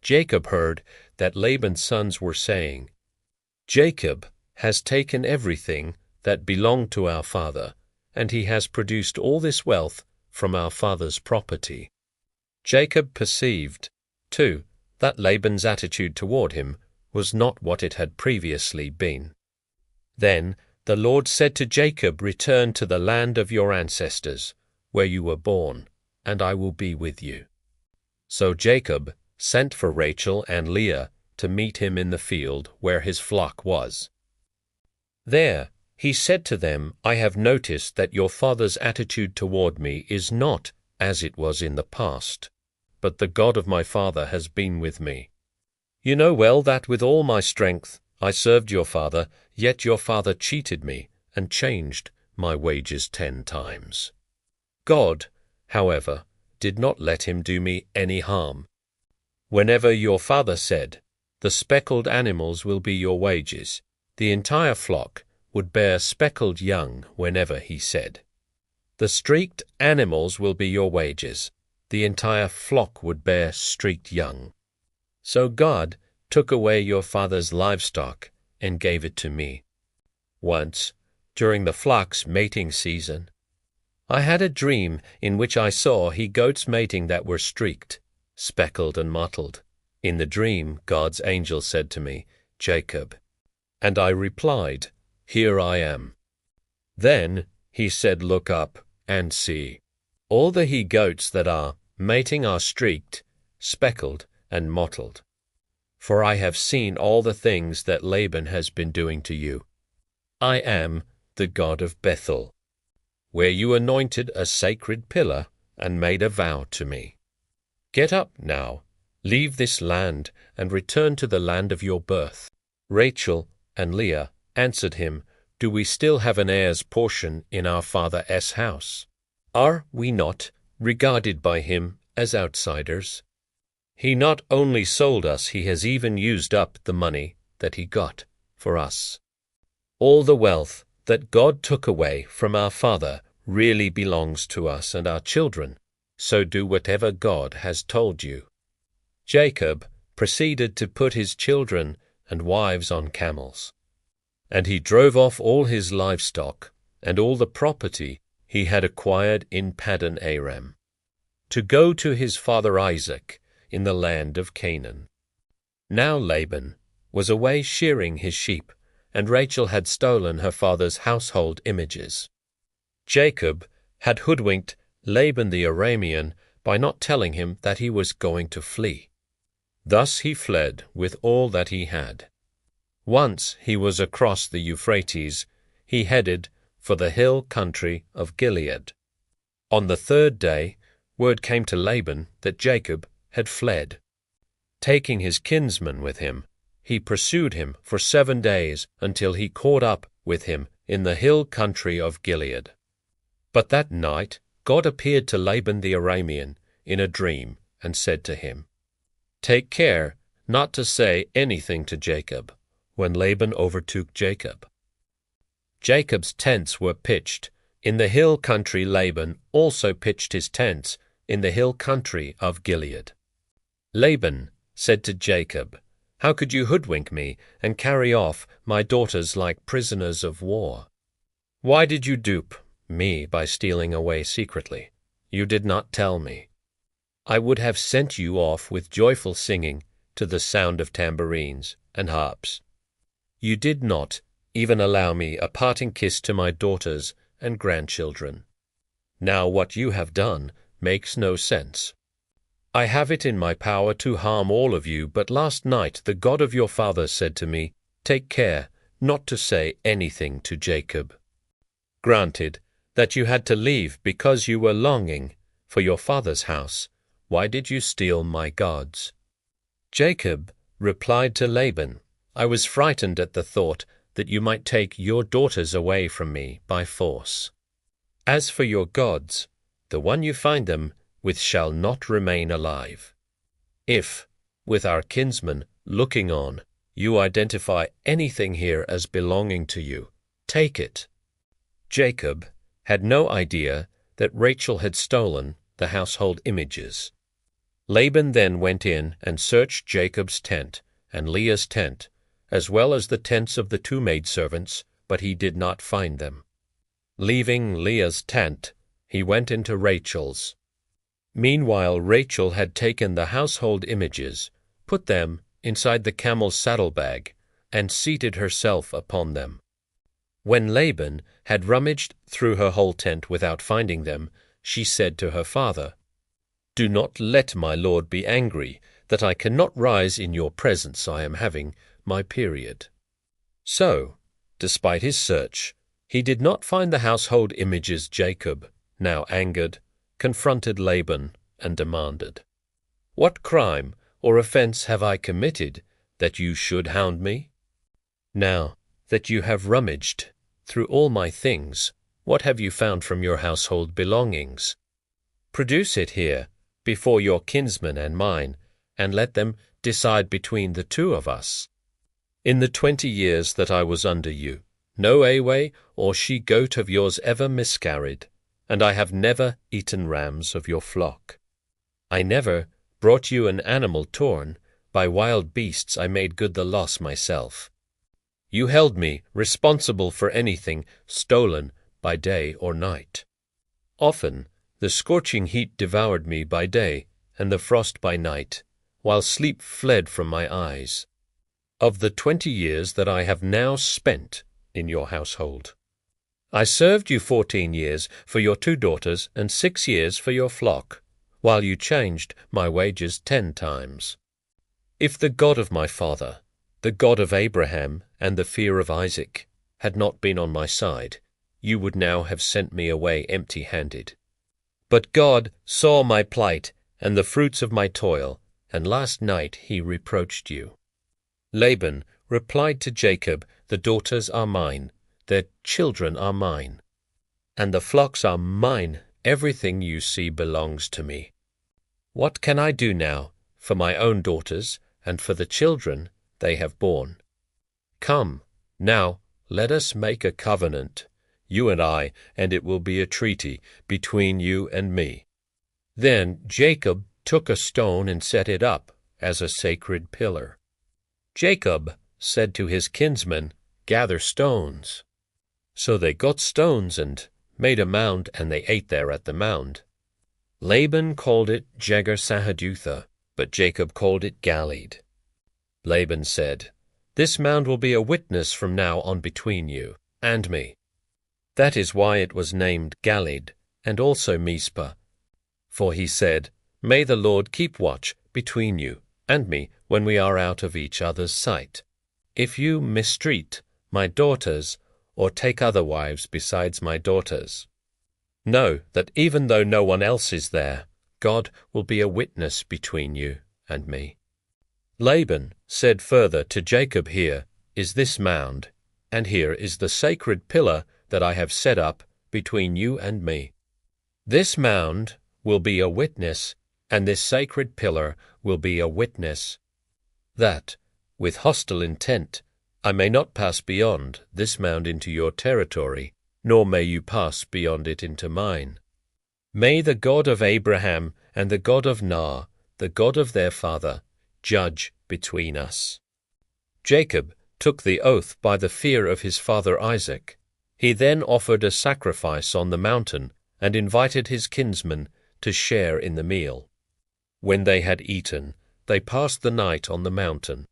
Jacob heard that Laban's sons were saying, "Jacob has taken everything that belonged to our father, and he has produced all this wealth from our father's property." Jacob perceived, too, that Laban's attitude toward him was not what it had previously been. Then the Lord said to Jacob, "Return to the land of your ancestors, where you were born, and I will be with you." So Jacob sent for Rachel and Leah to meet him in the field where his flock was. There he said to them, "I have noticed that your father's attitude toward me is not as it was in the past, but the God of my father has been with me. You know well that with all my strength I served your father, yet your father cheated me and changed my wages 10 times. God, however, did not let him do me any harm. Whenever your father said, 'The speckled animals will be your wages,' the entire flock would bear speckled young whenever he said, 'The streaked animals will be your wages,' the entire flock would bear streaked young. So God took away your father's livestock and gave it to me. Once, during the flock's mating season, I had a dream in which I saw he-goats mating that were streaked, speckled and mottled. In the dream, God's angel said to me, 'Jacob.' And I replied, 'Here I am.' Then he said, 'Look up and see. All the he-goats that are mating are streaked, speckled, and mottled. For I have seen all the things that Laban has been doing to you. I am the God of Bethel, where you anointed a sacred pillar and made a vow to me. Get up now, leave this land, and return to the land of your birth.' Rachel and Leah answered him, 'Do we still have an heir's portion in our father's house? Are we not regarded by him as outsiders? He not only sold us, he has even used up the money that he got for us. All the wealth that God took away from our father really belongs to us and our children, so do whatever God has told you.' Jacob proceeded to put his children and wives on camels, and he drove off all his livestock and all the property he had acquired in Paddan Aram, to go to his father Isaac in the land of Canaan. Now Laban was away shearing his sheep, and Rachel had stolen her father's household images. Jacob had hoodwinked Laban the Aramean by not telling him that he was going to flee. Thus he fled with all that he had. Once he was across the Euphrates, he headed for the hill country of Gilead. On the 3rd day, word came to Laban that Jacob had fled. Taking his kinsman with him, he pursued him for 7 days until he caught up with him in the hill country of Gilead. But that night God appeared to Laban the Aramean in a dream and said to him, "Take care not to say anything to Jacob," when Laban overtook Jacob. Jacob's tents were pitched in the hill country. Laban also pitched his tents in the hill country of Gilead. Laban said to Jacob, "How could you hoodwink me and carry off my daughters like prisoners of war? Why did you dupe me by stealing away secretly? You did not tell me. I would have sent you off with joyful singing to the sound of tambourines and harps. You did not even allow me a parting kiss to my daughters and grandchildren. Now what you have done makes no sense. I have it in my power to harm all of you, but last night the God of your father said to me, 'Take care not to say anything to Jacob.' Granted that you had to leave because you were longing for your father's house, why did you steal my gods?" Jacob replied to Laban, "I was frightened at the thought that you might take your daughters away from me by force. As for your gods, the one you find them with shall not remain alive. If, with our kinsman looking on, you identify anything here as belonging to you, take it." Jacob had no idea that Rachel had stolen the household images. Laban then went in and searched Jacob's tent and Leah's tent, as well as the tents of the two maidservants, but he did not find them. Leaving Leah's tent, he went into Rachel's. Meanwhile Rachel had taken the household images, put them inside the camel's saddlebag, and seated herself upon them. When Laban had rummaged through her whole tent without finding them, she said to her father, "Do not let my lord be angry, that I cannot rise in your presence. I am having my period." So, despite his search, he did not find the household images. Jacob, now angered, confronted Laban and demanded, "What crime or offense have I committed that you should hound me? Now that you have rummaged through all my things, what have you found from your household belongings? Produce it here before your kinsmen and mine, and let them decide between the two of us. In the 20 years that I was under you, no away or she-goat of yours ever miscarried, and I have never eaten rams of your flock. I never brought you an animal torn. By wild beasts I made good the loss myself. You held me responsible for anything stolen by day or night. Often the scorching heat devoured me by day, and the frost by night, while sleep fled from my eyes. Of the 20 years that I have now spent in your household, I served you 14 years for your 2 daughters and 6 years for your flock, while you changed my wages 10 times. If the God of my father, the God of Abraham and the fear of Isaac, had not been on my side, you would now have sent me away empty-handed. But God saw my plight and the fruits of my toil, and last night he reproached you." Laban replied to Jacob, "The daughters are mine, their children are mine, and the flocks are mine. Everything you see belongs to me. What can I do now for my own daughters and for the children they have borne? Come, now let us make a covenant, you and I, and it will be a treaty between you and me." Then Jacob took a stone and set it up as a sacred pillar. Jacob said to his kinsmen, "Gather stones." So they got stones and made a mound, and they ate there at the mound. Laban called it Jegar-Sahadutha, but Jacob called it Gilead. Laban said, "This mound will be a witness from now on between you and me." That is why it was named Gilead, and also Mizpah. For he said, "May the Lord keep watch between you and me when we are out of each other's sight. If you mistreat my daughters, or take other wives besides my daughters, know that even though no one else is there, God will be a witness between you and me." Laban said further to Jacob, "Here is this mound, and here is the sacred pillar that I have set up between you and me. This mound will be a witness, and this sacred pillar will be a witness, that, with hostile intent, I may not pass beyond this mound into your territory, nor may you pass beyond it into mine. May the God of Abraham and the God of Nah, the God of their father, judge between us." Jacob took the oath by the fear of his father Isaac. He then offered a sacrifice on the mountain and invited his kinsmen to share in the meal. When they had eaten, they passed the night on the mountain.